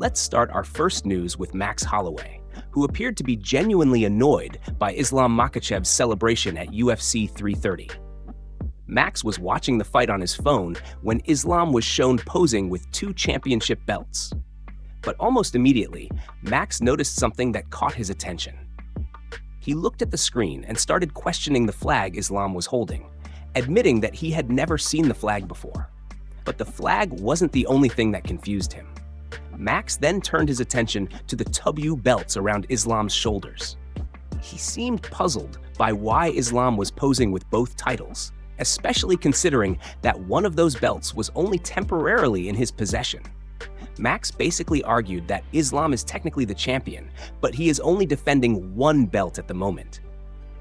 Let's start our first news with Max Holloway, who appeared to be genuinely annoyed by Islam Makhachev's celebration at UFC 330. Max was watching the fight on his phone when Islam was shown posing with two championship belts. But almost immediately, Max noticed something that caught his attention. He looked at the screen and started questioning the flag Islam was holding, admitting that he had never seen the flag before. But the flag wasn't the only thing that confused him. Max then turned his attention to the W belts around Islam's shoulders. He seemed puzzled by why Islam was posing with both titles, especially considering that one of those belts was only temporarily in his possession. Max basically argued that Islam is technically the champion, but he is only defending one belt at the moment.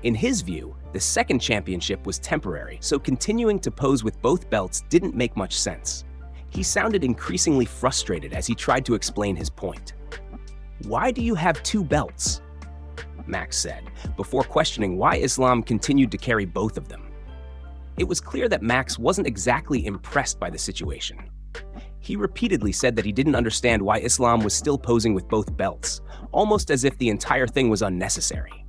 In his view, the second championship was temporary, so continuing to pose with both belts didn't make much sense. He sounded increasingly frustrated as he tried to explain his point. "Why do you have two belts?" Max said, before questioning why Islam continued to carry both of them. It was clear that Max wasn't exactly impressed by the situation. He repeatedly said that he didn't understand why Islam was still posing with both belts, almost as if the entire thing was unnecessary.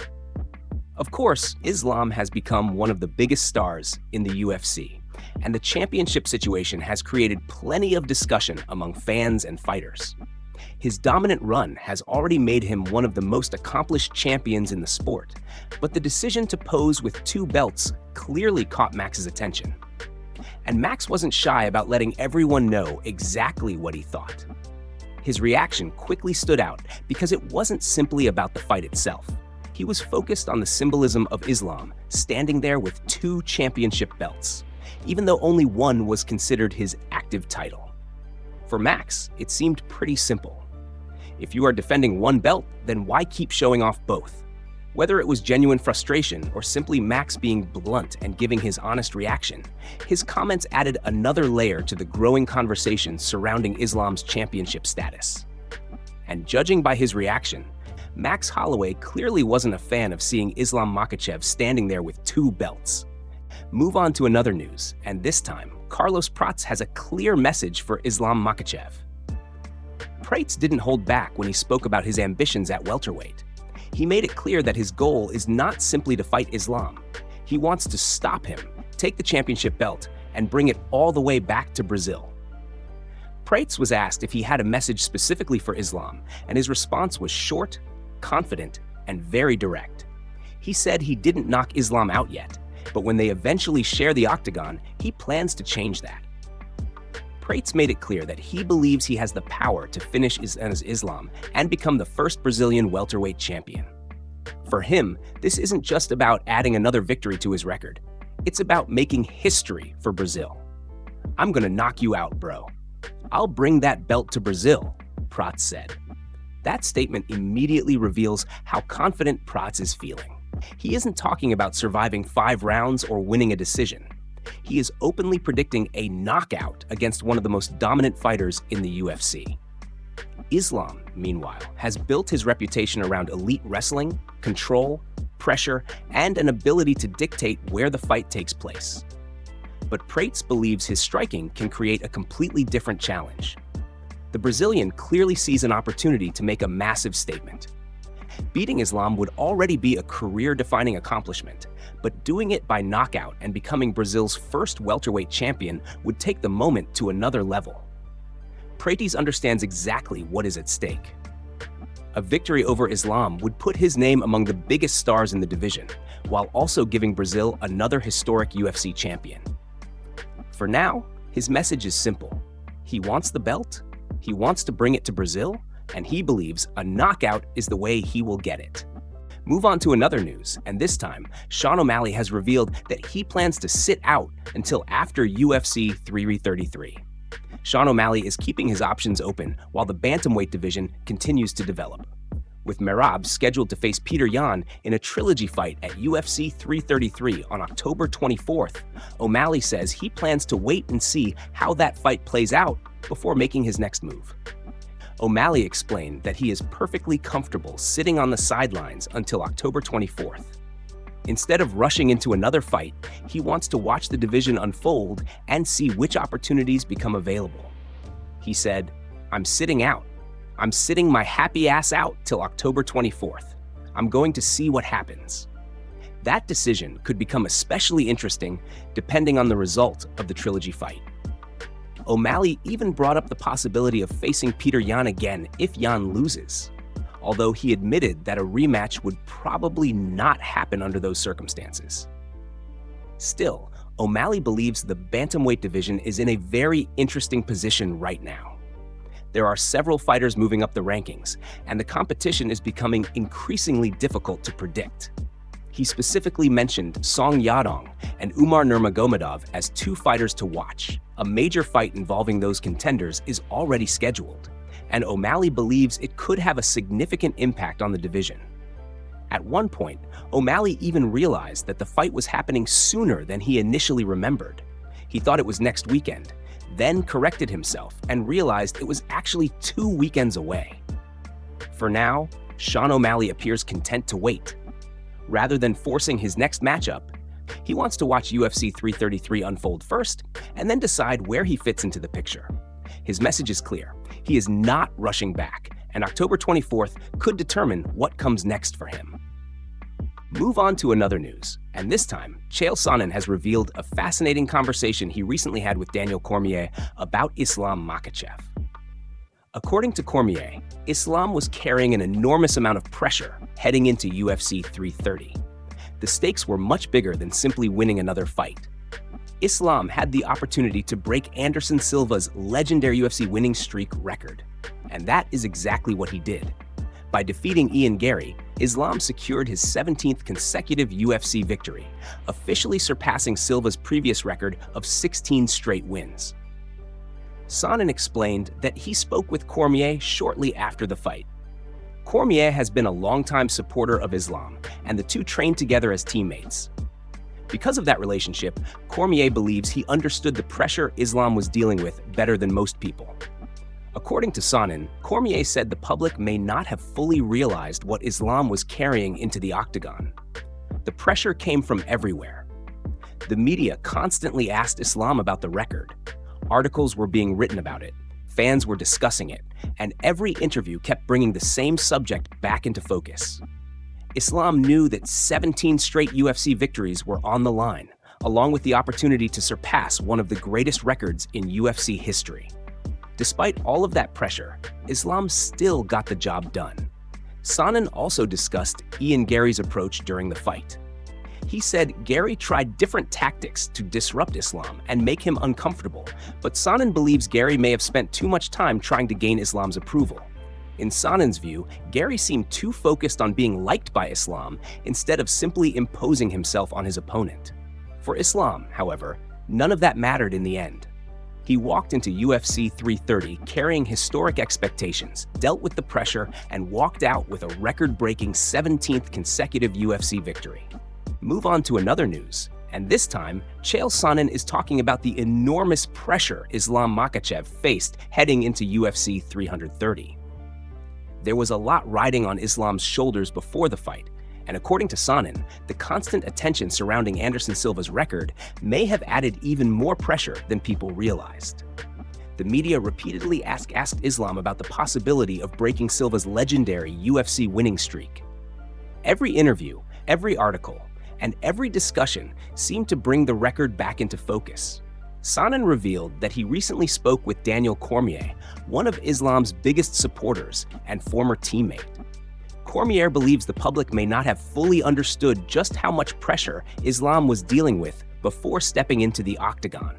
Of course, Islam has become one of the biggest stars in the UFC, and the championship situation has created plenty of discussion among fans and fighters. His dominant run has already made him one of the most accomplished champions in the sport, but the decision to pose with two belts clearly caught Max's attention. And Max wasn't shy about letting everyone know exactly what he thought. His reaction quickly stood out because it wasn't simply about the fight itself. He was focused on the symbolism of Islam standing there with two championship belts, even though only one was considered his active title. For Max, it seemed pretty simple. If you are defending one belt, then why keep showing off both? Whether it was genuine frustration or simply Max being blunt and giving his honest reaction, his comments added another layer to the growing conversation surrounding Islam's championship status. And judging by his reaction, Max Holloway clearly wasn't a fan of seeing Islam Makhachev standing there with two belts. Move on to another news, and this time, Carlos Prates has a clear message for Islam Makhachev. Prates didn't hold back when he spoke about his ambitions at welterweight. He made it clear that his goal is not simply to fight Islam. He wants to stop him, take the championship belt, and bring it all the way back to Brazil. Prates was asked if he had a message specifically for Islam, and his response was short, confident, and very direct. He said he didn't knock Islam out yet, but when they eventually share the Octagon, he plans to change that. Prates made it clear that he believes he has the power to finish as Islam and become the first Brazilian welterweight champion. For him, this isn't just about adding another victory to his record. It's about making history for Brazil. "I'm gonna knock you out, bro. I'll bring that belt to Brazil," Prates said. That statement immediately reveals how confident Prates is feeling. He isn't talking about surviving 5 rounds or winning a decision. He is openly predicting a knockout against one of the most dominant fighters in the UFC. Islam, meanwhile, has built his reputation around elite wrestling, control, pressure, and an ability to dictate where the fight takes place. But Prates believes his striking can create a completely different challenge. The Brazilian clearly sees an opportunity to make a massive statement. Beating Islam would already be a career-defining accomplishment, but doing it by knockout and becoming Brazil's first welterweight champion would take the moment to another level. Prates understands exactly what is at stake. A victory over Islam would put his name among the biggest stars in the division, while also giving Brazil another historic UFC champion. For now, his message is simple. He wants the belt, he wants to bring it to Brazil, and he believes a knockout is the way he will get it. Move on to another news, and this time, Sean O'Malley has revealed that he plans to sit out until after UFC 333. Sean O'Malley is keeping his options open while the bantamweight division continues to develop. With Merab scheduled to face Peter Yan in a trilogy fight at UFC 333 on October 24th, O'Malley says he plans to wait and see how that fight plays out before making his next move. O'Malley explained that he is perfectly comfortable sitting on the sidelines until October 24th. Instead of rushing into another fight, he wants to watch the division unfold and see which opportunities become available. He said, "I'm sitting out. I'm sitting my happy ass out till October 24th. I'm going to see what happens. That decision could become especially interesting depending on the result of the trilogy fight. O'Malley even brought up the possibility of facing Peter Yan again if Yan loses, although he admitted that a rematch would probably not happen under those circumstances. Still, O'Malley believes the bantamweight division is in a very interesting position right now. There are several fighters moving up the rankings, and the competition is becoming increasingly difficult to predict. He specifically mentioned Song Yadong and Umar Nurmagomedov as two fighters to watch. A major fight involving those contenders is already scheduled, and O'Malley believes it could have a significant impact on the division. At one point, O'Malley even realized that the fight was happening sooner than he initially remembered. He thought it was next weekend, then corrected himself and realized it was actually 2 weekends away. For now, Sean O'Malley appears content to wait. Rather than forcing his next matchup, he wants to watch UFC 333 unfold first and then decide where he fits into the picture. His message is clear. He is not rushing back, and October 24th could determine what comes next for him. Move on to another news, and this time, Chael Sonnen has revealed a fascinating conversation he recently had with Daniel Cormier about Islam Makhachev. According to Cormier, Islam was carrying an enormous amount of pressure heading into UFC 330. The stakes were much bigger than simply winning another fight. Islam had the opportunity to break Anderson Silva's legendary UFC winning streak record, and that is exactly what he did. By defeating Ian Gary, Islam secured his 17th consecutive UFC victory, officially surpassing Silva's previous record of 16 straight wins. Sonnen explained that he spoke with Cormier shortly after the fight. Cormier has been a longtime supporter of Islam, and the two trained together as teammates. Because of that relationship, Cormier believes he understood the pressure Islam was dealing with better than most people. According to Sonnen, Cormier said the public may not have fully realized what Islam was carrying into the Octagon. The pressure came from everywhere. The media constantly asked Islam about the record. Articles were being written about it, fans were discussing it, and every interview kept bringing the same subject back into focus. Islam knew that 17 straight UFC victories were on the line, along with the opportunity to surpass one of the greatest records in UFC history. Despite all of that pressure, Islam still got the job done. Sonnen also discussed Ian Gary's approach during the fight. He said Gary tried different tactics to disrupt Islam and make him uncomfortable, but Sonnen believes Gary may have spent too much time trying to gain Islam's approval. In Sonnen's view, Gary seemed too focused on being liked by Islam instead of simply imposing himself on his opponent. For Islam, however, none of that mattered in the end. He walked into UFC 330 carrying historic expectations, dealt with the pressure, and walked out with a record-breaking 17th consecutive UFC victory. Move on to another news, and this time, Chael Sonnen is talking about the enormous pressure Islam Makhachev faced heading into UFC 330. There was a lot riding on Islam's shoulders before the fight, and according to Sonnen, the constant attention surrounding Anderson Silva's record may have added even more pressure than people realized. The media repeatedly asked Islam about the possibility of breaking Silva's legendary UFC winning streak. Every interview, every article, and every discussion seemed to bring the record back into focus. Sonnen revealed that he recently spoke with Daniel Cormier, one of Islam's biggest supporters and former teammate. Cormier believes the public may not have fully understood just how much pressure Islam was dealing with before stepping into the Octagon.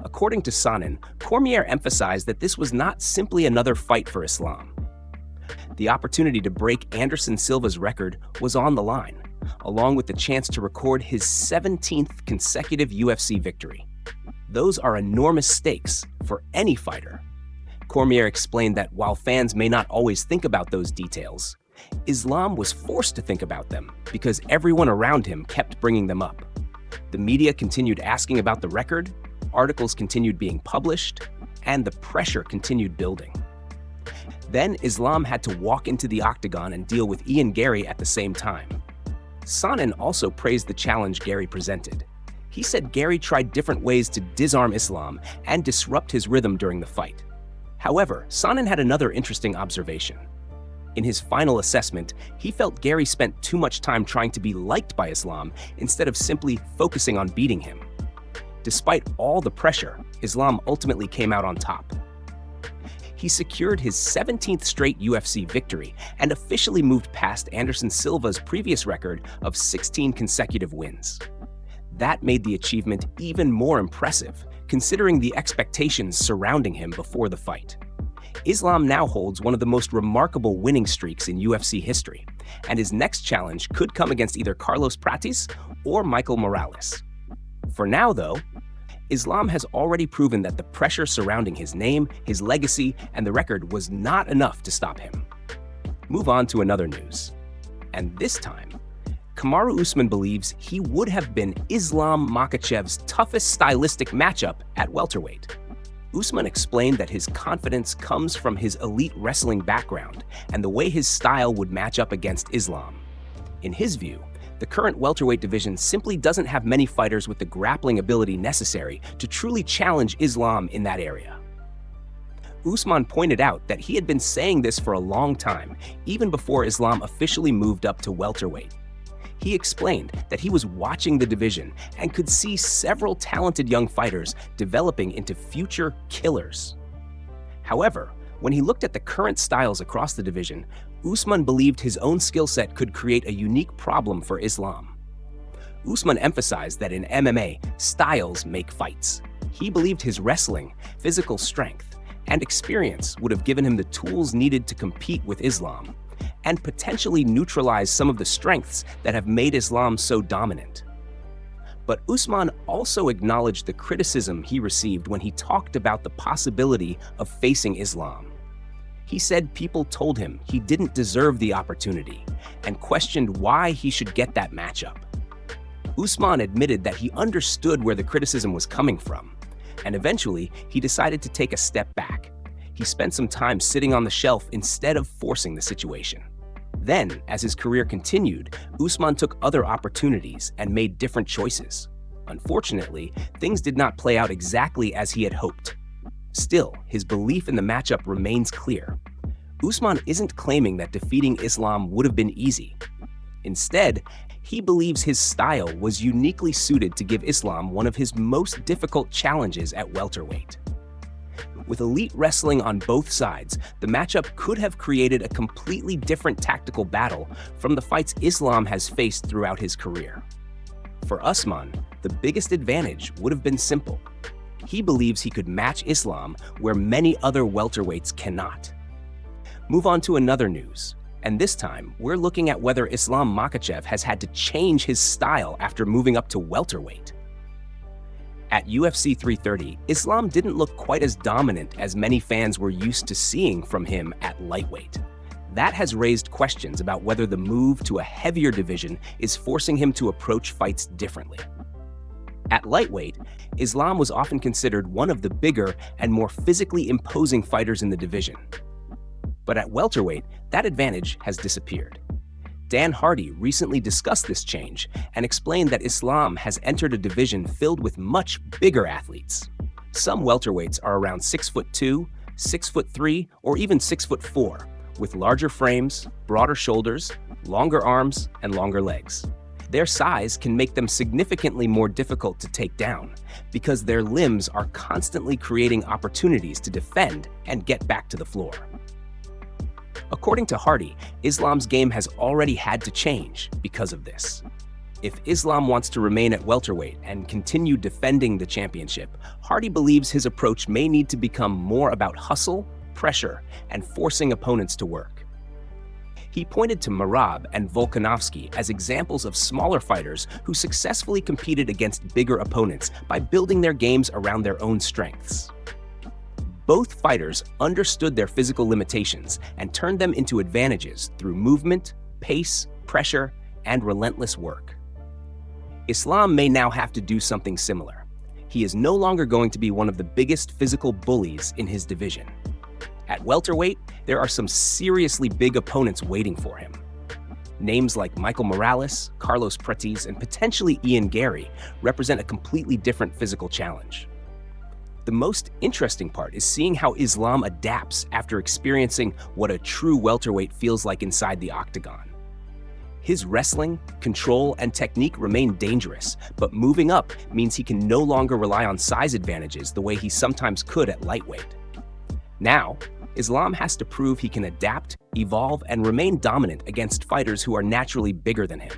According to Sonnen, Cormier emphasized that this was not simply another fight for Islam. The opportunity to break Anderson Silva's record was on the line, along with the chance to record his 17th consecutive UFC victory. Those are enormous stakes for any fighter. Cormier explained that while fans may not always think about those details, Islam was forced to think about them because everyone around him kept bringing them up. The media continued asking about the record, articles continued being published, and the pressure continued building. Then Islam had to walk into the Octagon and deal with Ian Gary at the same time. Sonnen also praised the challenge Gary presented. He said Gary tried different ways to disarm Islam and disrupt his rhythm during the fight. However, Sonnen had another interesting observation. In his final assessment, he felt Gary spent too much time trying to be liked by Islam instead of simply focusing on beating him. Despite all the pressure, Islam ultimately came out on top. He secured his 17th straight UFC victory and officially moved past Anderson Silva's previous record of 16 consecutive wins. That made the achievement even more impressive, considering the expectations surrounding him before the fight. Islam now holds one of the most remarkable winning streaks in UFC history, and his next challenge could come against either Carlos Prates or Michael Morales. For now, though, Islam has already proven that the pressure surrounding his name, his legacy, and the record was not enough to stop him. Move on to another news. And this time, Kamaru Usman believes he would have been Islam Makhachev's toughest stylistic matchup at welterweight. Usman explained that his confidence comes from his elite wrestling background and the way his style would match up against Islam. In his view, the current welterweight division simply doesn't have many fighters with the grappling ability necessary to truly challenge Islam in that area. Usman pointed out that he had been saying this for a long time, even before Islam officially moved up to welterweight. He explained that he was watching the division and could see several talented young fighters developing into future killers. However, when he looked at the current styles across the division, Usman believed his own skill set could create a unique problem for Islam. Usman emphasized that in MMA, styles make fights. He believed his wrestling, physical strength, and experience would have given him the tools needed to compete with Islam and potentially neutralize some of the strengths that have made Islam so dominant. But Usman also acknowledged the criticism he received when he talked about the possibility of facing Islam. He said people told him he didn't deserve the opportunity and questioned why he should get that matchup. Usman admitted that he understood where the criticism was coming from, and eventually he decided to take a step back. He spent some time sitting on the shelf instead of forcing the situation. Then, as his career continued, Usman took other opportunities and made different choices. Unfortunately, things did not play out exactly as he had hoped. Still, his belief in the matchup remains clear. Usman isn't claiming that defeating Islam would have been easy. Instead, he believes his style was uniquely suited to give Islam one of his most difficult challenges at welterweight. With elite wrestling on both sides, the matchup could have created a completely different tactical battle from the fights Islam has faced throughout his career. For Usman, the biggest advantage would have been simple. He believes he could match Islam where many other welterweights cannot. Move on to another news, and this time we're looking at whether Islam Makhachev has had to change his style after moving up to welterweight. At UFC 330, Islam didn't look quite as dominant as many fans were used to seeing from him at lightweight. That has raised questions about whether the move to a heavier division is forcing him to approach fights differently. At lightweight, Islam was often considered one of the bigger and more physically imposing fighters in the division. But at welterweight, that advantage has disappeared. Dan Hardy recently discussed this change and explained that Islam has entered a division filled with much bigger athletes. Some welterweights are around 6'2", 6'3", or even 6'4", with larger frames, broader shoulders, longer arms, and longer legs. Their size can make them significantly more difficult to take down because their limbs are constantly creating opportunities to defend and get back to the floor. According to Hardy, Islam's game has already had to change because of this. If Islam wants to remain at welterweight and continue defending the championship, Hardy believes his approach may need to become more about hustle, pressure, and forcing opponents to work. He pointed to Merab and Volkanovski as examples of smaller fighters who successfully competed against bigger opponents by building their games around their own strengths. Both fighters understood their physical limitations and turned them into advantages through movement, pace, pressure, and relentless work. Islam may now have to do something similar. He is no longer going to be one of the biggest physical bullies in his division. At welterweight, there are some seriously big opponents waiting for him. Names like Michael Morales, Carlos Prates, and potentially Ian Gary represent a completely different physical challenge. The most interesting part is seeing how Islam adapts after experiencing what a true welterweight feels like inside the octagon. His wrestling, control, and technique remain dangerous, but moving up means he can no longer rely on size advantages the way he sometimes could at lightweight. Now, Islam has to prove he can adapt, evolve, and remain dominant against fighters who are naturally bigger than him.